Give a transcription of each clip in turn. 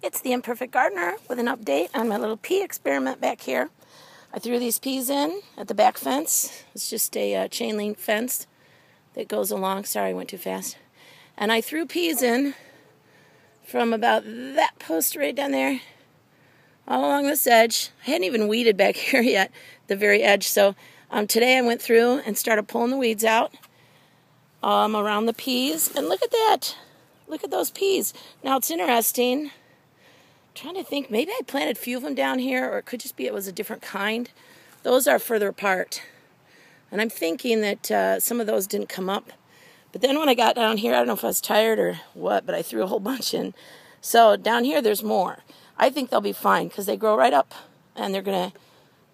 It's the Imperfect Gardener with an update on my little pea experiment back here. I threw these peas in at the back fence. It's just a chain link fence that goes along. Sorry, I went too fast. And I threw peas in from about that post right down there, all along this edge. I hadn't even weeded back here yet, the very edge. So today I went through and started pulling the weeds out around the peas. And look at that. Look at those peas. Now it's interesting. Trying to think, maybe I planted a few of them down here, or it could just be it was a different kind. Those are further apart. And I'm thinking that some of those didn't come up. But then when I got down here, I don't know if I was tired or what, but I threw a whole bunch in. So down here, there's more. I think they'll be fine because they grow right up. And they're going to,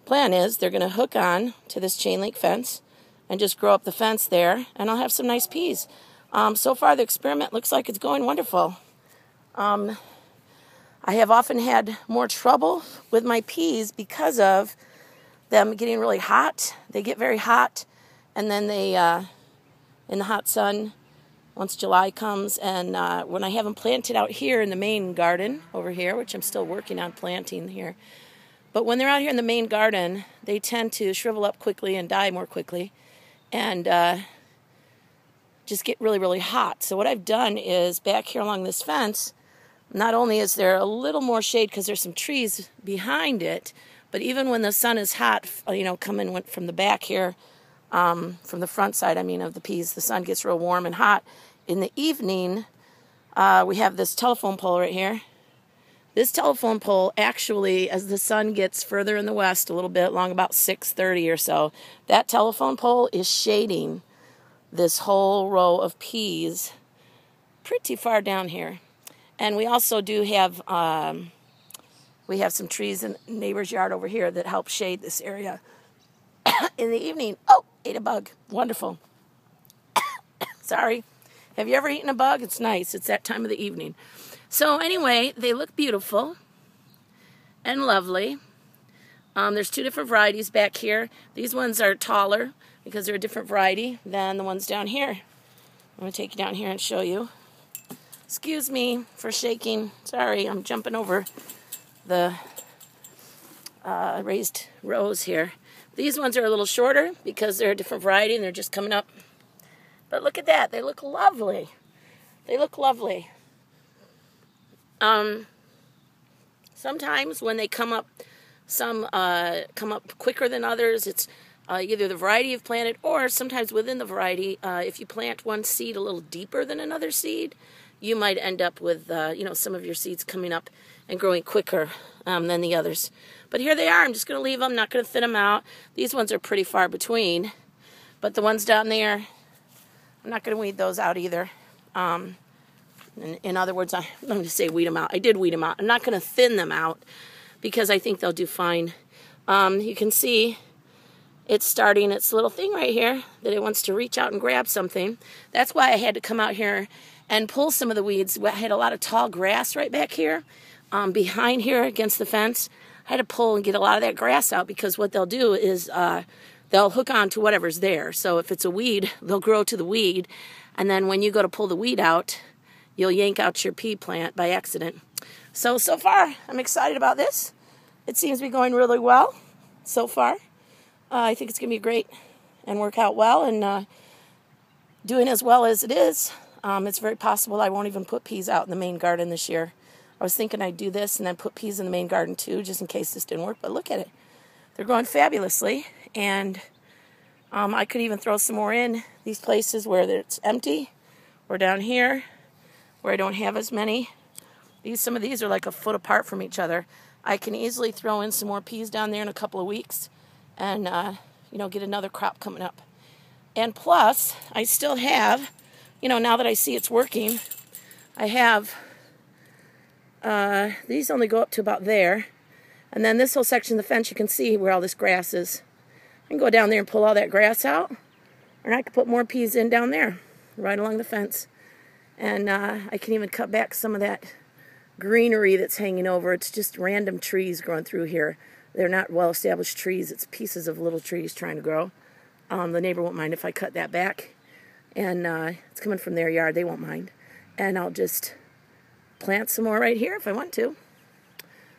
plan is, they're going to hook on to this chain link fence and just grow up the fence there. And I'll have some nice peas. So far, the experiment looks like it's going wonderful. I have often had more trouble with my peas because of them getting really hot. They get very hot, and then they, in the hot sun, once July comes, and when I have them planted out here in the main garden over here, which I'm still working on planting here, but when they're out here in the main garden, they tend to shrivel up quickly and die more quickly, and just get really, really hot. So what I've done is back here along this fence, not only is there a little more shade because there's some trees behind it, but even when the sun is hot, coming from the back here, from the front side, of the peas, the sun gets real warm and hot. In the evening, we have this telephone pole right here. This telephone pole actually, as the sun gets further in the west a little bit, along about 6:30 or so, that telephone pole is shading this whole row of peas pretty far down here. And we also do have, we have some trees in the neighbor's yard over here that help shade this area in the evening. Oh, ate a bug. Wonderful. Sorry. Have you ever eaten a bug? It's nice. It's that time of the evening. So anyway, they look beautiful and lovely. There's two different varieties back here. These ones are taller because they're a different variety than the ones down here. I'm going to take you down here and show you. Excuse me for shaking. Sorry, I'm jumping over the raised rows here. These ones are a little shorter because they're a different variety and they're just coming up. But look at that. They look lovely. They look lovely. Sometimes when they come up, some come up quicker than others. It's either the variety you've planted or sometimes within the variety, if you plant one seed a little deeper than another seed, you might end up with, some of your seeds coming up and growing quicker than the others. But here they are. I'm just going to leave them, not going to thin them out. These ones are pretty far between. But the ones down there, I'm not going to weed those out either. In other words, I'm going to say weed them out. I did weed them out. I'm not going to thin them out because I think they'll do fine. You can see it's starting its little thing right here that it wants to reach out and grab something. That's why I had to come out here and pull some of the weeds. I had a lot of tall grass right back here, behind here against the fence. I had to pull and get a lot of that grass out because what they'll do is they'll hook on to whatever's there. So if it's a weed, they'll grow to the weed. And then when you go to pull the weed out, you'll yank out your pea plant by accident. So far, I'm excited about this. It seems to be going really well so far. I think it's going to be great and work out well. And doing as well as it is, it's very possible I won't even put peas out in the main garden this year. I was thinking I'd do this and then put peas in the main garden too, just in case this didn't work. But look at it. They're growing fabulously. And I could even throw some more in these places where it's empty, or down here where I don't have as many. Some of these are like a foot apart from each other. I can easily throw in some more peas down there in a couple of weeks and, get another crop coming up. And plus, I still have, now that I see it's working, I have, these only go up to about there. And then this whole section of the fence, you can see where all this grass is. I can go down there and pull all that grass out, or I can put more peas in down there, right along the fence. And I can even cut back some of that greenery that's hanging over. It's just random trees growing through here. They're not well-established trees. It's pieces of little trees trying to grow. The neighbor won't mind if I cut that back. And it's coming from their yard. They won't mind. And I'll just plant some more right here if I want to.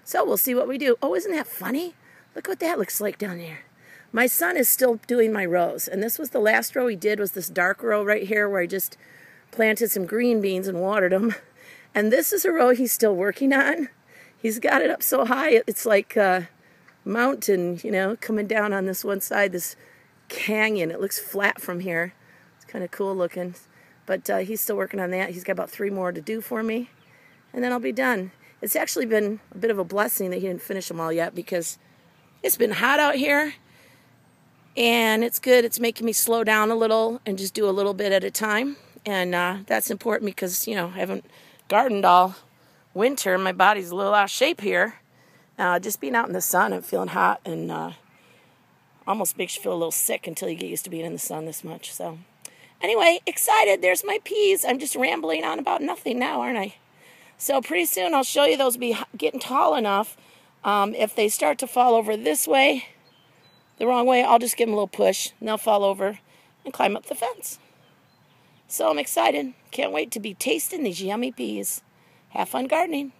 So we'll see what we do. Oh, isn't that funny? Look what that looks like down there. My son is still doing my rows, and this was the last row he did, was this dark row right here where I just planted some green beans and watered them. And this is a row he's still working on. He's got it up so high, it's like a mountain, you know, coming down on this one side, this canyon. It looks flat from here. It's kind of cool looking. But he's still working on that. He's got about 3 more to do for me, and then I'll be done. It's actually been a bit of a blessing that he didn't finish them all yet, because it's been hot out here, and it's good. It's making me slow down a little and just do a little bit at a time. And that's important because, you know, I haven't gardened all winter. My body's a little out of shape here. Just being out in the sun and feeling hot and almost makes you feel a little sick until you get used to being in the sun this much. So anyway, excited. There's my peas. I'm just rambling on about nothing now, aren't I? So pretty soon I'll show you those be getting tall enough. If they start to fall over this way, the wrong way, I'll just give them a little push, and they'll fall over and climb up the fence. So I'm excited. Can't wait to be tasting these yummy peas. Have fun gardening.